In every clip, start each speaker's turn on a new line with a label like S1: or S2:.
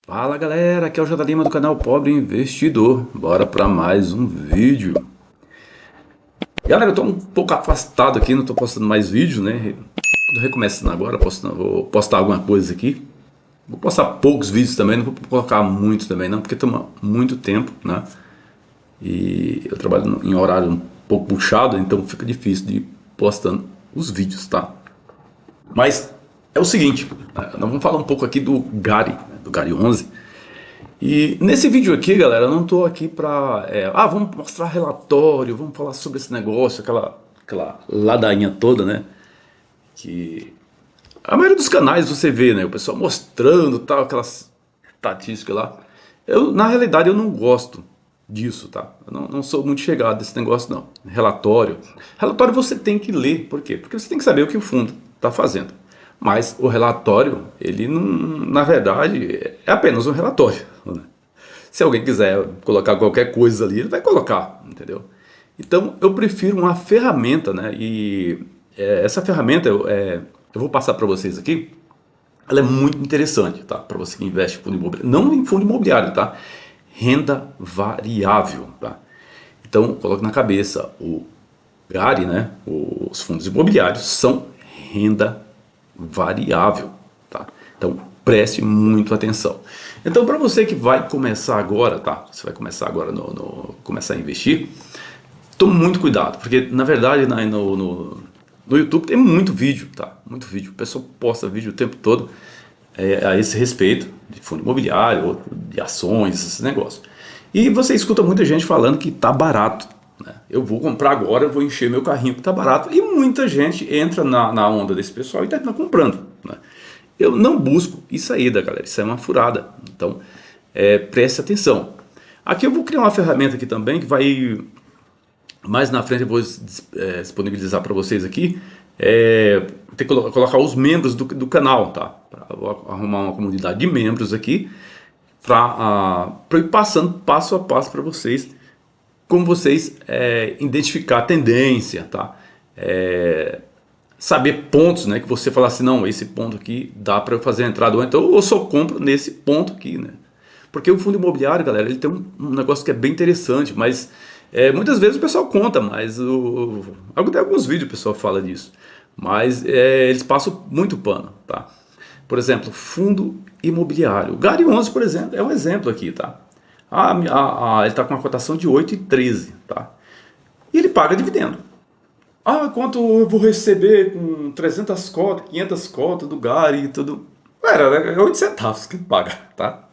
S1: Fala galera, aqui é o J. Lima do canal Pobre Investidor. Bora para mais um vídeo. Galera, eu tô um pouco afastado aqui, não tô postando mais vídeos, né? Tô recomeçando agora, vou postar alguma coisa aqui. Vou postar poucos vídeos também, não vou colocar muitos também não, porque toma muito tempo, né? E eu trabalho em horário um pouco puxado, então fica difícil de ir postando os vídeos, tá? Mas é o seguinte, nós vamos falar um pouco aqui do Gary, né? Do Gary 11. E nesse vídeo aqui, galera, eu não tô aqui pra... vamos mostrar relatório, vamos falar sobre esse negócio, aquela ladainha toda, né? Que a maioria dos canais você vê, né? O pessoal mostrando tal, aquelas estatísticas lá. Na realidade, eu não gosto disso, tá? Eu não sou muito chegado desse negócio, não. Relatório. Relatório você tem que ler, por quê? Porque você tem que saber o que o fundo está fazendo. Mas o relatório, ele não, na verdade, é apenas um relatório, né? Se alguém quiser colocar qualquer coisa ali, ele vai colocar, entendeu? Então eu prefiro uma ferramenta, né? Essa ferramenta eu vou passar para vocês aqui. Ela é muito interessante, tá? Para você que investe em fundo imobiliário, não em fundo imobiliário, tá? Renda variável, tá? Então coloque na cabeça, o GARI, né? Os fundos imobiliários são renda variável, tá? Então preste muito atenção. Então para você que vai começar agora, tá? Você vai começar agora começar a investir, tome muito cuidado, porque na verdade no YouTube tem muito vídeo, tá? Muito vídeo. O pessoal posta vídeo o tempo todo a esse respeito de fundo imobiliário, de ações, esses negócios. E você escuta muita gente falando que tá barato, né? Eu vou comprar agora, eu vou encher meu carrinho que tá barato. E muita gente entra na onda desse pessoal e termina comprando, né? Eu não busco isso aí, galera. Isso é uma furada. Então, preste atenção. Aqui eu vou criar uma ferramenta aqui também que vai... Mais na frente eu vou disponibilizar para vocês aqui. Tem que colocar os membros do canal, tá? Vou arrumar uma comunidade de membros aqui para ir passando passo a passo para vocês, como vocês identificar a tendência, tá? Saber pontos, né? Que você fala assim, não, esse ponto aqui dá para eu fazer a entrada, ou então eu só compro nesse ponto aqui, né? Porque o fundo imobiliário, galera, ele tem um negócio que é bem interessante, mas muitas vezes o pessoal conta, mas tem alguns vídeos o pessoal fala disso, mas eles passam muito pano, tá? Por exemplo, fundo imobiliário. O Gary 11, por exemplo, é um exemplo aqui, tá? Ele está com uma cotação de 8,13, tá? E ele paga dividendo. Quanto eu vou receber com 300 cotas, 500 cotas do Gary e tudo? É 8 centavos que ele paga, tá?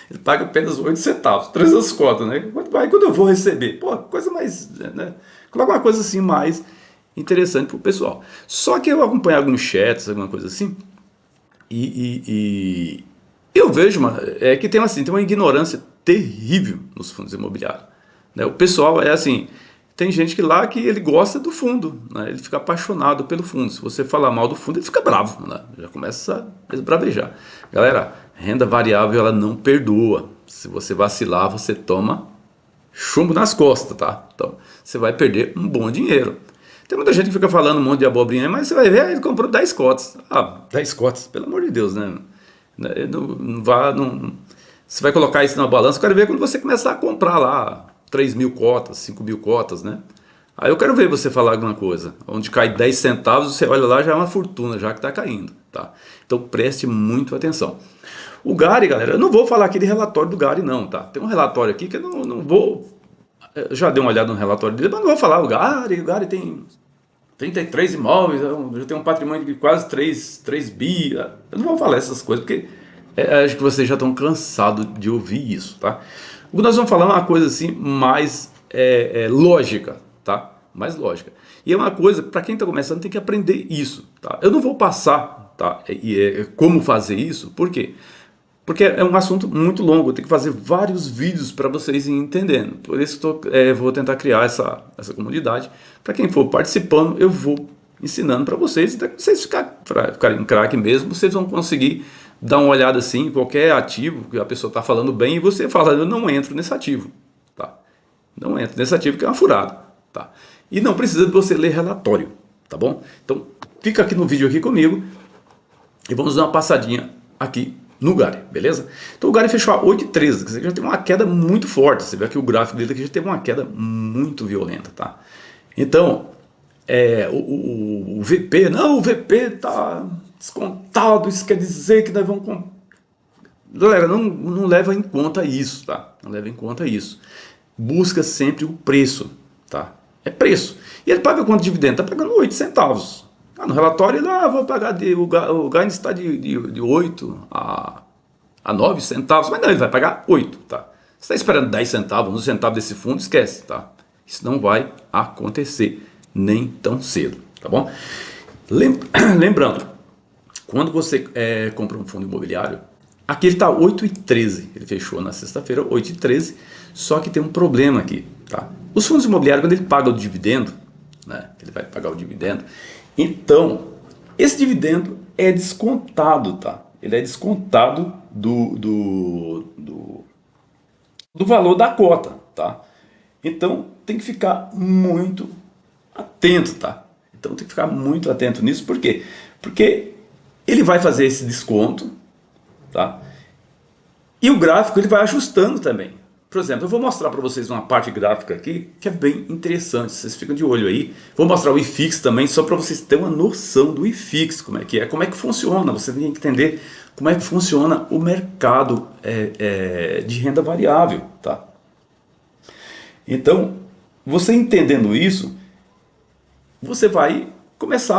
S1: Ele paga apenas 8 centavos, 300 cotas, né? Quando eu vou receber? Pô, coisa mais, né? Coloca uma coisa assim mais interessante pro pessoal. Só que eu acompanho alguns chats, alguma coisa assim, e eu vejo que tem uma ignorância terrível nos fundos imobiliários, né? O pessoal é assim, tem gente que ele gosta do fundo, né? Ele fica apaixonado pelo fundo. Se você falar mal do fundo, ele fica bravo, né? Já começa a esbravejar. Galera, renda variável ela não perdoa. Se você vacilar, você toma chumbo nas costas, tá? Então você vai perder um bom dinheiro. Tem muita gente que fica falando um monte de abobrinha, mas você vai ver, ele comprou 10 cotas. 10 cotas, pelo amor de Deus, né? Você vai colocar isso na balança, eu quero ver quando você começar a comprar lá 3 mil cotas, 5 mil cotas, né? Aí eu quero ver você falar alguma coisa. Onde cai 10 centavos, você olha lá, já é uma fortuna, já que está caindo, tá? Então preste muito atenção. O Gary, galera, eu não vou falar aqui de relatório do Gary, não, tá? Tem um relatório aqui que eu não vou... Eu já dei uma olhada no relatório dele, mas não vou falar. O Gary tem 33 imóveis, já tem um patrimônio de quase 3 bi. Eu não vou falar essas coisas, porque acho que vocês já estão cansados de ouvir isso, tá? O que nós vamos falar é uma coisa assim mais lógica, tá? Mais lógica. E é uma coisa, para quem está começando, tem que aprender isso, tá? Eu não vou passar, tá? Como fazer isso, por quê? Porque é um assunto muito longo, eu tenho que fazer vários vídeos para vocês irem entendendo. Por isso vou tentar criar essa comunidade. Para quem for participando, eu vou ensinando para vocês. Até que vocês ficarem craque mesmo, vocês vão conseguir dar uma olhada assim em qualquer ativo que a pessoa está falando bem e você fala, eu não entro nesse ativo. Tá? Não entro nesse ativo que é uma furada. Tá? E não precisa de você ler relatório. Tá bom? Então fica aqui no vídeo aqui comigo e vamos dar uma passadinha aqui no Gary, beleza? Então o Gary fechou a 8,13, quer dizer, já teve uma queda muito forte. Você vê aqui o gráfico dele aqui já teve uma queda muito violenta, tá? Então, o VP, não, o VP tá descontado, isso quer dizer que nós vamos... Galera, não leva em conta isso, tá? Não leva em conta isso. Busca sempre o preço, tá? É preço. E ele paga quanto dividendo? Tá pagando 8 centavos. No relatório ele, vou pagar, o ganho está de 8 a 9 centavos, mas não, ele vai pagar 8, tá? Você está esperando 10 centavos, 11 centavos desse fundo, esquece, tá? Isso não vai acontecer nem tão cedo, tá bom? Lembrando, quando você compra um fundo imobiliário, aqui ele está 8,13, ele fechou na sexta-feira 8,13, só que tem um problema aqui, tá? Os fundos imobiliários, quando ele paga o dividendo, né, ele vai pagar o dividendo, então esse dividendo é descontado, tá? Ele é descontado do valor da cota, tá? Então tem que ficar muito atento, tá? Então tem que ficar muito atento nisso, por quê? Porque ele vai fazer esse desconto, tá? E o gráfico ele vai ajustando também. Por exemplo, eu vou mostrar para vocês uma parte gráfica aqui que é bem interessante, vocês ficam de olho aí. Vou mostrar o IFIX também, só para vocês terem uma noção do IFIX, como é que funciona. Você tem que entender como é que funciona o mercado de renda variável, tá? Então, você entendendo isso, você vai começar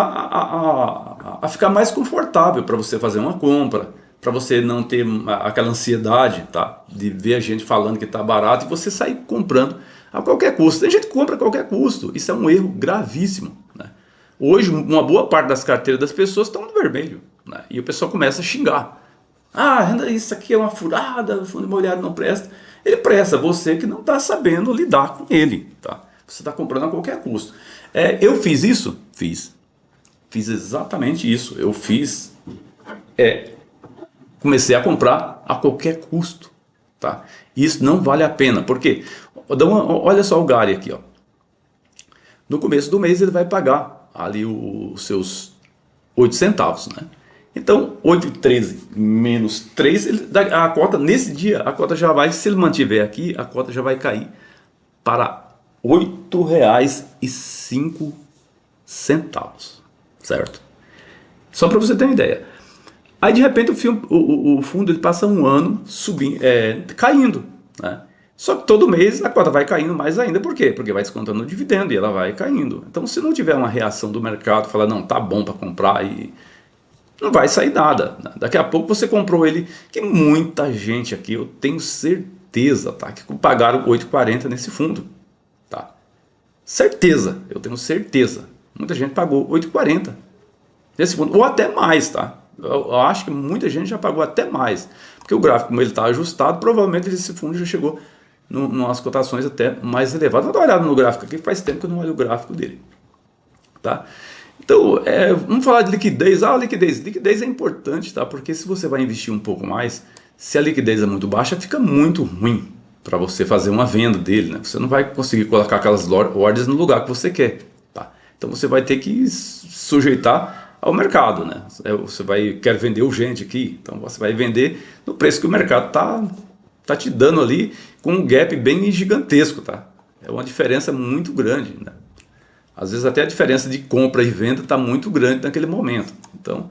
S1: a ficar mais confortável para você fazer uma compra, para você não ter aquela ansiedade, tá? De ver a gente falando que está barato e você sair comprando a qualquer custo. Tem gente que compra a qualquer custo, isso é um erro gravíssimo, né? Hoje, uma boa parte das carteiras das pessoas estão no vermelho, né? E o pessoal começa a xingar. Isso aqui é uma furada, o fundo imobiliário não presta. Ele presta, você que não está sabendo lidar com ele, tá? Você está comprando a qualquer custo. Eu fiz isso? Fiz exatamente isso. Eu comecei a comprar a qualquer custo, tá? Isso não vale a pena, porque olha só o Gary aqui, ó. No começo do mês ele vai pagar ali os seus 8 centavos, né? Então 8,13 menos 3, a cota nesse dia, a cota já vai, se ele mantiver aqui, a cota já vai cair para R$ 8,05, certo? Só para você ter uma ideia. Aí de repente o fundo ele passa um ano subindo, caindo, né? Só que todo mês a cota vai caindo mais ainda. Por quê? Porque vai descontando o dividendo e ela vai caindo. Então se não tiver uma reação do mercado, falar não, tá bom para comprar, e não vai sair nada, né? Daqui a pouco você comprou ele, que muita gente aqui, eu tenho certeza, tá, que pagaram 8,40 nesse fundo, tá? Certeza, eu tenho certeza. Muita gente pagou 8,40 nesse fundo, ou até mais, tá? Eu acho que muita gente já pagou até mais, porque o gráfico, como ele está ajustado, provavelmente esse fundo já chegou umas cotações até mais elevadas. Vou dar uma olhada no gráfico aqui, faz tempo que eu não olho o gráfico dele, tá? Então, vamos falar de liquidez. Liquidez é importante, tá? Porque se você vai investir um pouco mais, se a liquidez é muito baixa, fica muito ruim para você fazer uma venda dele, né? Você não vai conseguir colocar aquelas ordens no lugar que você quer, tá? Então você vai ter que sujeitar ao mercado, né? Você quer vender urgente aqui, então você vai vender no preço que o mercado tá te dando ali, com um gap bem gigantesco, tá? É uma diferença muito grande, né? Às vezes até a diferença de compra e venda está muito grande naquele momento. Então,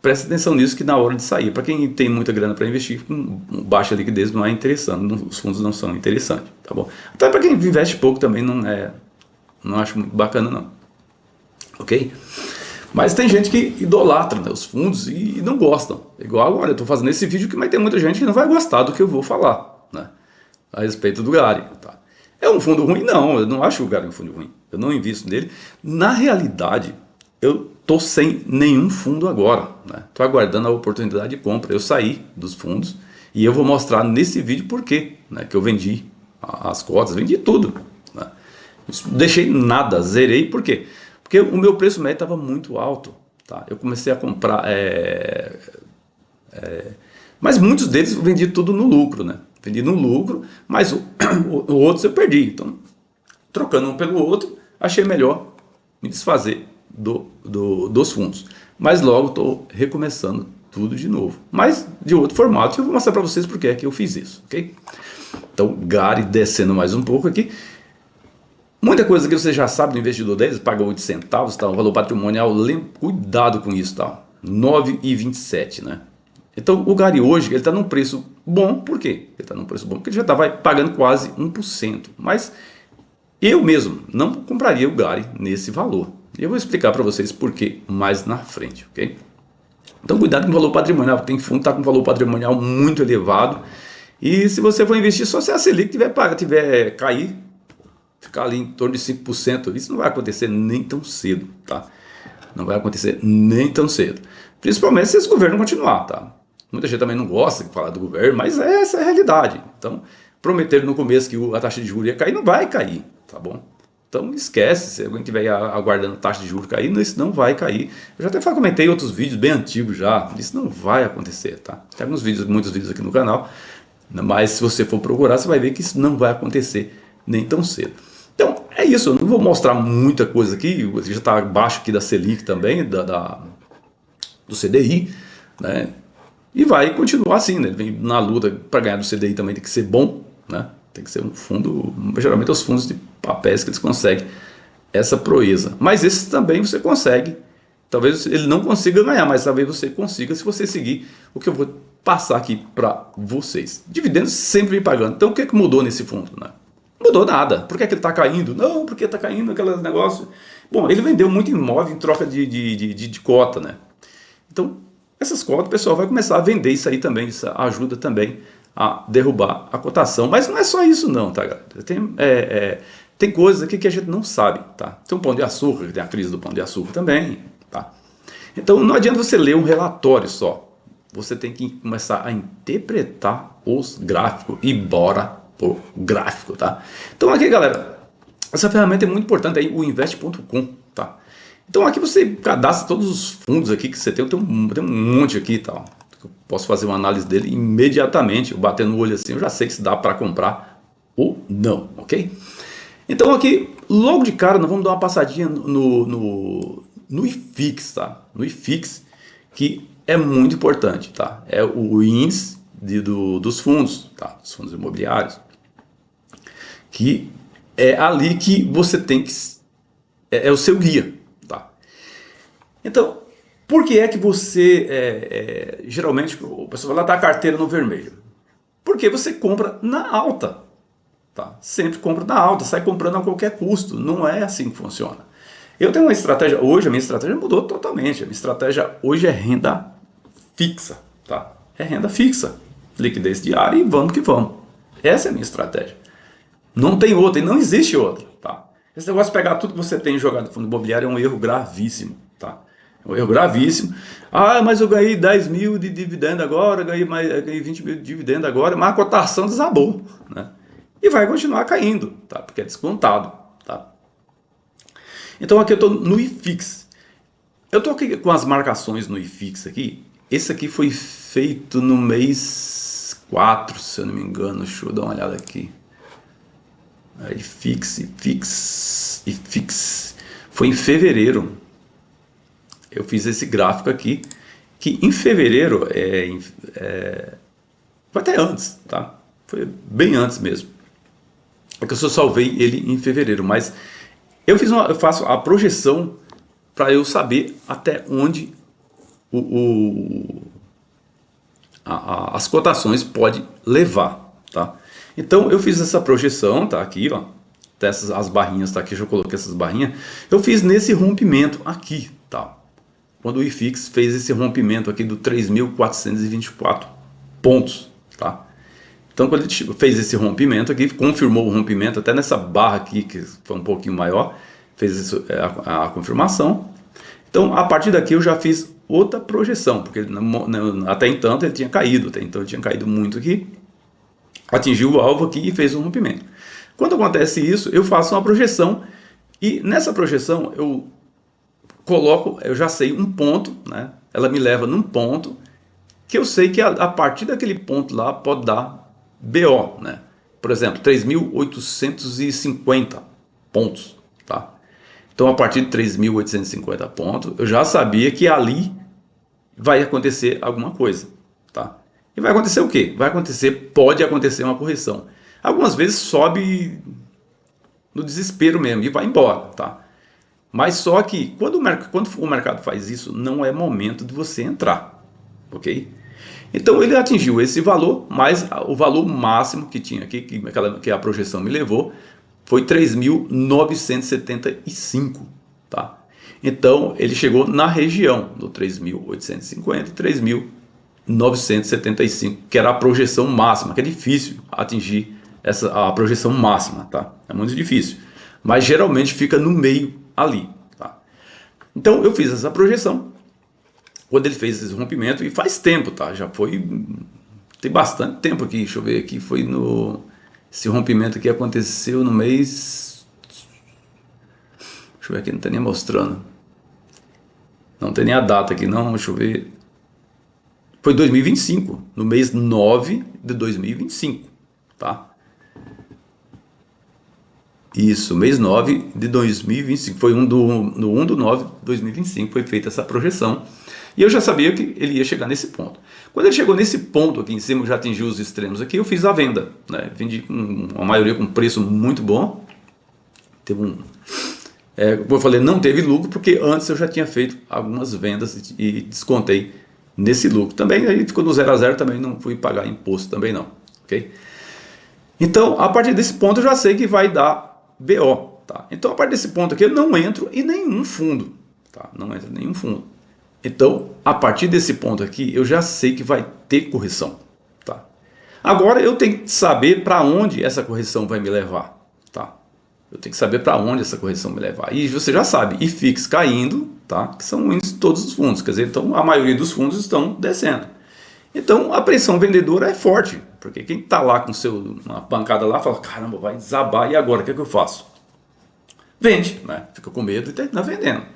S1: preste atenção nisso, que na hora de sair, para quem tem muita grana para investir, com baixa liquidez não é interessante, os fundos não são interessantes, tá bom? Até para quem investe pouco também não acho muito bacana não, ok? Mas tem gente que idolatra, né, os fundos e não gostam. Igual agora, eu estou fazendo esse vídeo aqui, mas tem muita gente que não vai gostar do que eu vou falar, né, a respeito do Gary, tá? É um fundo ruim? Não, eu não acho o Gary um fundo ruim. Eu não invisto nele. Na realidade, eu estou sem nenhum fundo agora, né? Estou aguardando a oportunidade de compra. Eu saí dos fundos e eu vou mostrar nesse vídeo por quê, né, que eu vendi as cotas, vendi tudo, né? Deixei nada, zerei. Por quê? Porque o meu preço médio estava muito alto, tá? Eu comecei a comprar, mas muitos deles eu vendi tudo no lucro, né? Vendi no lucro, mas o outros eu perdi. Então, trocando um pelo outro, achei melhor me desfazer dos fundos. Mas logo estou recomeçando tudo de novo, mas de outro formato. Eu vou mostrar para vocês porque é que eu fiz isso, ok? Então, Gary descendo mais um pouco aqui. Muita coisa que você já sabe do investidor 10, paga 8 centavos, tá? O valor patrimonial, cuidado com isso, tá? 9,27, né? Então, o Gary hoje, ele está num preço bom, por quê? Ele está num preço bom porque ele já estava pagando quase 1%, mas eu mesmo não compraria o Gary nesse valor. E eu vou explicar para vocês por quê mais na frente, ok? Então, cuidado com o valor patrimonial, tem fundo que está com valor patrimonial muito elevado, e se você for investir, só se a Selic tiver cair, ficar ali em torno de 5%, isso não vai acontecer nem tão cedo, tá? Não vai acontecer nem tão cedo. Principalmente se esse governo continuar, tá? Muita gente também não gosta de falar do governo, mas essa é a realidade. Então, prometeram no começo que a taxa de juros ia cair, não vai cair, tá bom? Então esquece, se alguém estiver aguardando a taxa de juros cair, isso não vai cair. Eu já até comentei em outros vídeos bem antigos já, isso não vai acontecer, tá? Tem alguns vídeos, muitos vídeos aqui no canal, mas se você for procurar, você vai ver que isso não vai acontecer nem tão cedo. Então é isso, eu não vou mostrar muita coisa aqui, já está abaixo aqui da Selic também, do CDI, né? E vai continuar assim, né? Ele vem na luta para ganhar do CDI também tem que ser bom, né? Tem que ser um fundo, geralmente os fundos de papéis que eles conseguem essa proeza. Mas esses também você consegue, talvez ele não consiga ganhar, mas talvez você consiga se você seguir o que eu vou passar aqui para vocês. Dividendos sempre vem pagando. Então o que é que mudou nesse fundo, né? Não mudou nada. Por que é que ele está caindo? Não, porque está caindo aquele negócio. Bom, ele vendeu muito imóvel em troca de cota, né? Então, essas cotas o pessoal vai começar a vender isso aí também, isso ajuda também a derrubar a cotação. Mas não é só isso não, tá, galera? Tem coisas aqui que a gente não sabe, tá? Tem o Pão de Açúcar, tem a crise do Pão de Açúcar também, tá? Então não adianta você ler um relatório só. Você tem que começar a interpretar os gráficos e bora pro gráfico, tá? Então aqui, galera, essa ferramenta é muito importante aí, o invest.com, tá? Então aqui você cadastra todos os fundos aqui que você tem um monte aqui, tá? Eu posso fazer uma análise dele imediatamente, eu bater no olho assim, eu já sei se dá para comprar ou não, ok? Então aqui, logo de cara, nós vamos dar uma passadinha no IFIX, tá? No IFIX, que é muito importante, tá? É o índice dos fundos, tá? Dos fundos imobiliários, que é ali que você tem que... é o seu guia, tá? Então, por que é que você... geralmente, o pessoal vai lá dar a carteira no vermelho? Porque você compra na alta, tá? Sempre compra na alta, sai comprando a qualquer custo. Não é assim que funciona. Eu tenho uma estratégia... Hoje a minha estratégia mudou totalmente. A minha estratégia hoje é renda fixa, tá? É renda fixa. Liquidez diária e vamos que vamos. Essa é a minha estratégia. Não tem outra e não existe outra, tá? Esse negócio de pegar tudo que você tem jogado no fundo imobiliário é um erro gravíssimo, tá? É um erro gravíssimo. Ah, mas eu ganhei 10 mil de dividendo agora, ganhei 20 mil de dividendo agora, mas a cotação desabou, né? E vai continuar caindo, tá? Porque é descontado, tá? Então aqui eu estou no IFIX. Eu estou aqui com as marcações no IFIX aqui. Esse aqui foi feito no mês 4, se eu não me engano. Deixa eu dar uma olhada aqui. IFIX. Foi em fevereiro. Eu fiz esse gráfico aqui, que em fevereiro foi até antes, tá? Foi bem antes mesmo. É que eu só salvei ele em fevereiro, mas eu faço a projeção para eu saber até onde as cotações pode levar, tá? Então eu fiz essa projeção, tá aqui, ó, as barrinhas, tá aqui, eu coloquei essas barrinhas. Eu fiz nesse rompimento aqui, tá? Quando o IFIX fez esse rompimento aqui do 3.424 pontos, tá? Então quando ele fez esse rompimento aqui, confirmou o rompimento, até nessa barra aqui, que foi um pouquinho maior, fez isso, a confirmação. Então a partir daqui eu já fiz outra projeção, porque até então ele tinha caído, muito aqui, atingiu o alvo aqui e fez um rompimento. Quando acontece isso, eu faço uma projeção, e nessa projeção eu já sei um ponto, né? Ela me leva num ponto que eu sei que a partir daquele ponto lá pode dar BO, né? Por exemplo, 3.850 pontos, tá? Então a partir de 3.850 pontos, eu já sabia que ali vai acontecer alguma coisa, tá? E vai acontecer o quê? Pode acontecer uma correção. Algumas vezes sobe no desespero mesmo e vai embora, tá? Mas só que quando o mercado faz isso, não é momento de você entrar, ok? Então ele atingiu esse valor, mas o valor máximo que tinha aqui, que a projeção me levou, foi 3.975, tá? Então ele chegou na região do 3.850 e 3.975, que era a projeção máxima, que é difícil atingir a projeção máxima, tá? É muito difícil, mas geralmente fica no meio ali, tá? Então eu fiz essa projeção quando ele fez esse rompimento, e faz tempo, tá? Já foi, tem bastante tempo aqui, deixa eu ver aqui, foi no, esse rompimento aqui aconteceu no mês, deixa eu ver aqui, não tá nem mostrando, não tem nem a data aqui não, deixa eu ver, foi 2025, no mês 9 de 2025, tá? Isso, mês 9 de 2025, foi no 1 do 9 de 2025, foi feita essa projeção. E eu já sabia que ele ia chegar nesse ponto. Quando ele chegou nesse ponto aqui em cima, já atingiu os extremos aqui, eu fiz a venda, né? Vendi com a maioria com um preço muito bom. Teve como eu falei, não teve lucro, porque antes eu já tinha feito algumas vendas e descontei nesse lucro. Também aí ficou no 0 a 0, também não fui pagar imposto também não, ok? Então, a partir desse ponto eu já sei que vai dar BO, tá? Então, a partir desse ponto aqui eu não entro em nenhum fundo, tá? Não entro em nenhum fundo. Então, a partir desse ponto aqui, eu já sei que vai ter correção, tá? Agora, eu tenho que saber para onde essa correção vai me levar, tá? Eu tenho que saber para onde essa correção me levar. E você já sabe, IFIX caindo, tá? Que são índices de todos os fundos, quer dizer, então a maioria dos fundos estão descendo. Então, a pressão vendedora é forte, porque quem está lá com uma pancada lá, fala, caramba, vai desabar, e agora, o que é que eu faço? Vende, né? Fica com medo e termina vendendo.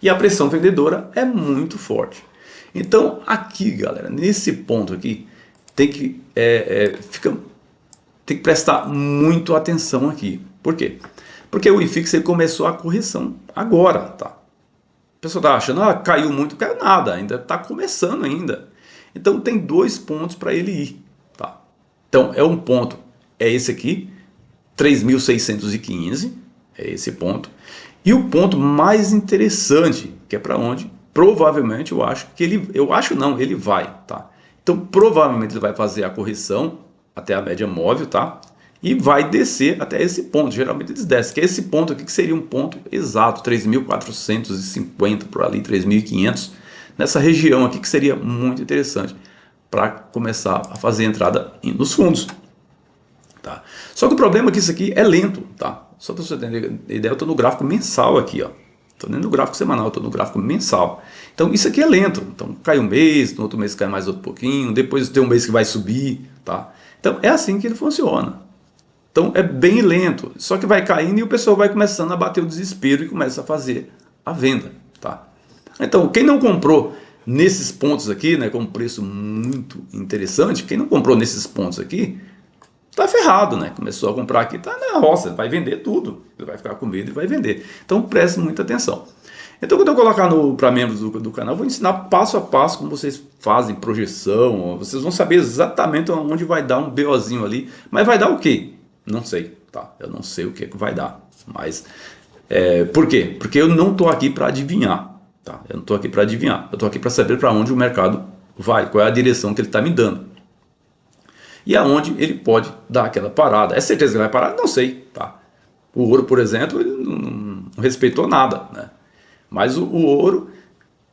S1: E a pressão vendedora é muito forte. Então, aqui, galera, nesse ponto aqui, tem que prestar muito atenção aqui. Por quê? Porque o IFIX ele começou a correção agora, tá? A pessoa está achando, caiu muito, caiu nada, ainda está começando ainda. Então, tem dois pontos para ele ir, tá? Então, um ponto, é esse aqui, 3.615, é esse ponto. E o ponto mais interessante, que é para onde provavelmente eu acho que ele vai, tá? Então provavelmente ele vai fazer a correção até a média móvel, tá? E vai descer até esse ponto, geralmente eles descem, que é esse ponto aqui que seria um ponto exato, 3.450 por ali, 3.500, nessa região aqui que seria muito interessante para começar a fazer a entrada nos fundos, tá? Só que o problema é que isso aqui é lento, tá? Só para você ter ideia, eu estou no gráfico mensal aqui, ó. Estou nem no gráfico semanal, estou no gráfico mensal. Então isso aqui é lento. Então cai um mês, no outro mês cai mais outro pouquinho, depois tem um mês que vai subir, tá? Então é assim que ele funciona. Então é bem lento, só que vai caindo e o pessoal vai começando a bater o desespero e começa a fazer a venda, tá? Então quem não comprou nesses pontos aqui, né, com um preço muito interessante, quem não comprou nesses pontos aqui, tá ferrado, né? Começou a comprar aqui, tá na roça, vai vender tudo. Ele vai ficar com medo e vai vender. Então preste muita atenção. Então quando eu colocar para membros do canal, eu vou ensinar passo a passo como vocês fazem projeção. Vocês vão saber exatamente onde vai dar um BOzinho ali. Mas vai dar o quê? Não sei, tá? Eu não sei o que vai dar. Mas, por quê? Porque eu não estou aqui para adivinhar, tá? Eu não estou aqui para adivinhar. Eu estou aqui para saber para onde o mercado vai, qual é a direção que ele está me dando. E aonde ele pode dar aquela parada. É certeza que ele vai parar? Não sei, tá? O ouro, por exemplo, ele não respeitou nada, né? Mas o ouro,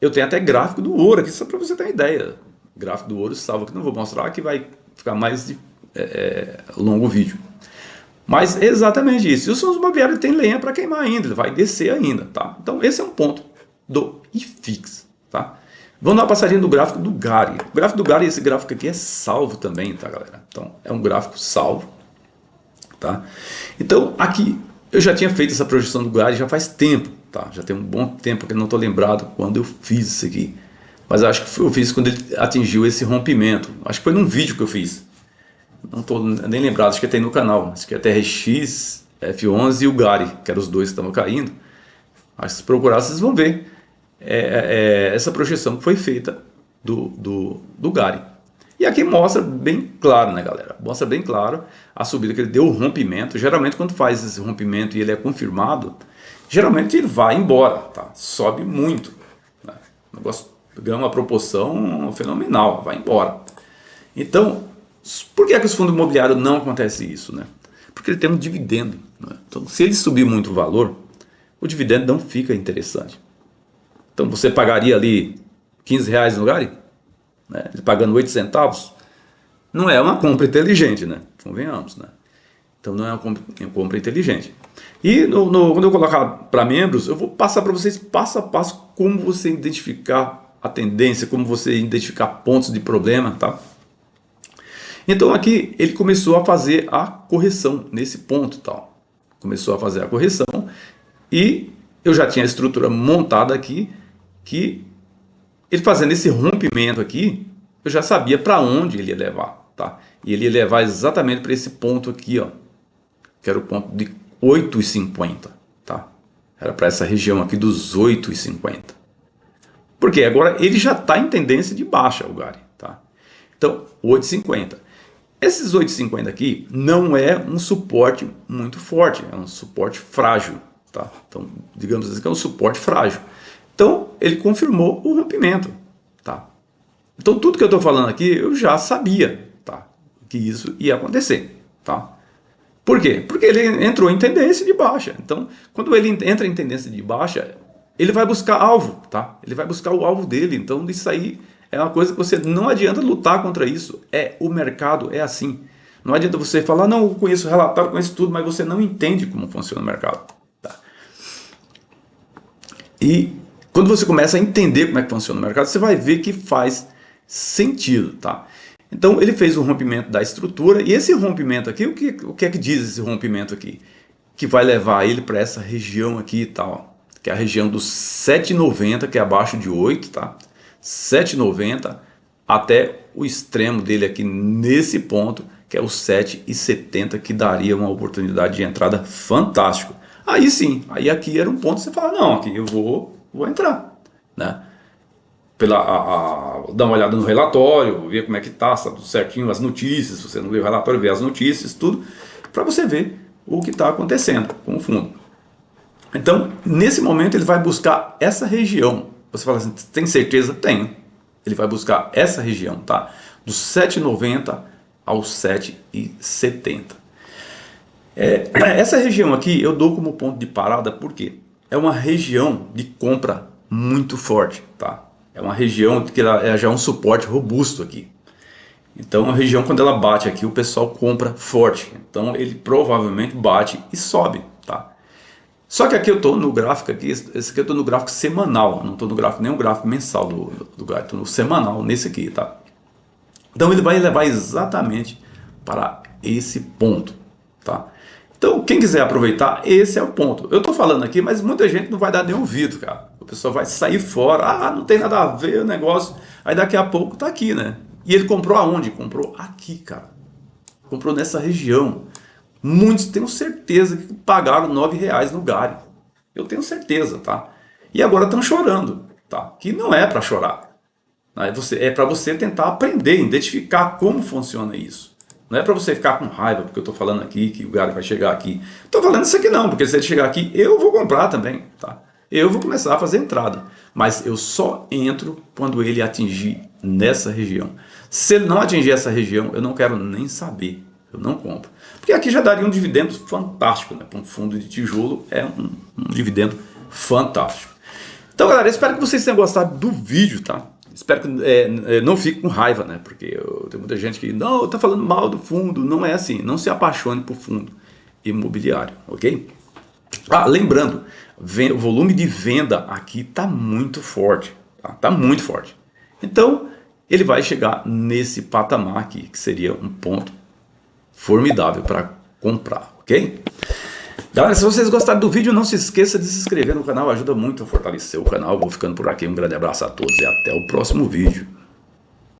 S1: eu tenho até gráfico do ouro aqui, só para você ter uma ideia. Gráfico do ouro salvo, que não vou mostrar, que vai ficar mais longo o vídeo. Mas é exatamente isso. E os fundos imobiliários tem lenha para queimar ainda, ele vai descer ainda, tá? Então esse é um ponto do IFIX, tá? Vamos dar uma passadinha do gráfico do GARI. O gráfico do GARI, esse gráfico aqui é salvo também, tá, galera? Então, é um gráfico salvo, tá? Então, aqui, eu já tinha feito essa projeção do GARI já faz tempo, tá? Já tem um bom tempo que eu não estou lembrado quando eu fiz isso aqui. Mas eu acho que eu fiz quando ele atingiu esse rompimento. Acho que foi num vídeo que eu fiz. Não estou nem lembrado, acho que tem no canal. Acho que é TRX, F11 e o GARI, que eram os dois que estavam caindo. Acho que se procurar, vocês vão ver. Essa projeção que foi feita do Gary. E aqui mostra bem claro, né, galera? Mostra bem claro a subida que ele deu, o rompimento. Geralmente quando faz esse rompimento e ele é confirmado, geralmente ele vai embora, tá? Sobe muito, né? O negócio ganha uma proporção fenomenal, vai embora. Então, por que é que os fundos imobiliários não acontece isso, né? Porque ele tem um dividendo, né? Então, se ele subir muito o valor, o dividendo não fica interessante. Então, você pagaria ali R$15 no Gary, né? Ele pagando 8 centavos, não é uma compra inteligente, né? Convenhamos, né? Então, não é uma compra inteligente. E quando eu colocar para membros, eu vou passar para vocês passo a passo como você identificar a tendência, como você identificar pontos de problema, tá? Então aqui ele começou a fazer a correção nesse ponto, tal. Começou a fazer a correção e eu já tinha a estrutura montada aqui, que ele fazendo esse rompimento aqui, eu já sabia para onde ele ia levar, tá? E ele ia levar exatamente para esse ponto aqui, ó, que era o ponto de 8,50, tá? Era para essa região aqui dos 8,50. Porque agora ele já está em tendência de baixa, o Gary, tá? Então, 8,50. Esses 8,50 aqui não é um suporte muito forte, é um suporte frágil, tá? Então, digamos assim que é um suporte frágil. Então, ele confirmou o rompimento, tá? Então, tudo que eu estou falando aqui, eu já sabia, tá? Que isso ia acontecer, tá? Por quê? Porque ele entrou em tendência de baixa. Então, quando ele entra em tendência de baixa, ele vai buscar alvo, tá? Ele vai buscar o alvo dele. Então, isso aí é uma coisa que você não adianta lutar contra isso. O mercado é assim. Não adianta você falar, não, eu conheço o relatório, conheço tudo, mas você não entende como funciona o mercado. Tá? E quando você começa a entender como é que funciona o mercado, você vai ver que faz sentido, tá? Então ele fez o rompimento da estrutura, e esse rompimento aqui, o que é que diz esse rompimento aqui? Que vai levar ele para essa região aqui e tal, que é a região dos 7,90, que é abaixo de 8, tá? 7,90 até o extremo dele aqui nesse ponto, que é o 7,70, que daria uma oportunidade de entrada fantástico. Aí sim, aí aqui era um ponto que você fala, não, aqui eu vou entrar, né? Dar uma olhada no relatório, ver como é que tá tudo certinho, as notícias, se você não vê o relatório, ver as notícias, tudo, para você ver o que está acontecendo com o fundo. Então, nesse momento ele vai buscar essa região. Você fala assim, tem certeza? Tenho. Ele vai buscar essa região, tá? Dos 7,90 aos 7,70. Essa região aqui eu dou como ponto de parada porque é uma região de compra muito forte, tá? É uma região que ela já é um suporte robusto aqui. Então a região, quando ela bate aqui, o pessoal compra forte. Então ele provavelmente bate e sobe, tá? Só que aqui eu estou no gráfico aqui, esse aqui eu estou no gráfico semanal, não estou no gráfico, nem o gráfico mensal do gráfico, estou no semanal, nesse aqui, tá? Então ele vai levar exatamente para esse ponto, tá? Então quem quiser aproveitar, esse é o ponto. Eu estou falando aqui, mas muita gente não vai dar nem ouvido, cara. O pessoal vai sair fora, não tem nada a ver o negócio. Aí daqui a pouco tá aqui, né? E ele comprou aonde? Comprou aqui, cara. Comprou nessa região. Muitos tenho certeza que pagaram R$9 no Gary. Eu tenho certeza, tá? E agora estão chorando, tá? Que não é para chorar. É para você tentar aprender, identificar como funciona isso. Não é para você ficar com raiva porque eu estou falando aqui que o Gary vai chegar aqui. Estou falando isso aqui não, porque se ele chegar aqui, eu vou comprar também, tá? Eu vou começar a fazer entrada. Mas eu só entro quando ele atingir nessa região. Se ele não atingir essa região, eu não quero nem saber. Eu não compro. Porque aqui já daria um dividendo fantástico, né? Para um fundo de tijolo é um dividendo fantástico. Então, galera, espero que vocês tenham gostado do vídeo, tá? Espero que não fique com raiva, né? Porque tem muita gente que não, tá falando mal do fundo. Não é assim. Não se apaixone por fundo imobiliário, ok? Lembrando, o volume de venda aqui tá muito forte, tá? Tá muito forte. Então, ele vai chegar nesse patamar aqui, que seria um ponto formidável para comprar, ok? Galera, se vocês gostaram do vídeo, não se esqueça de se inscrever no canal, ajuda muito a fortalecer o canal. Vou ficando por aqui, um grande abraço a todos e até o próximo vídeo.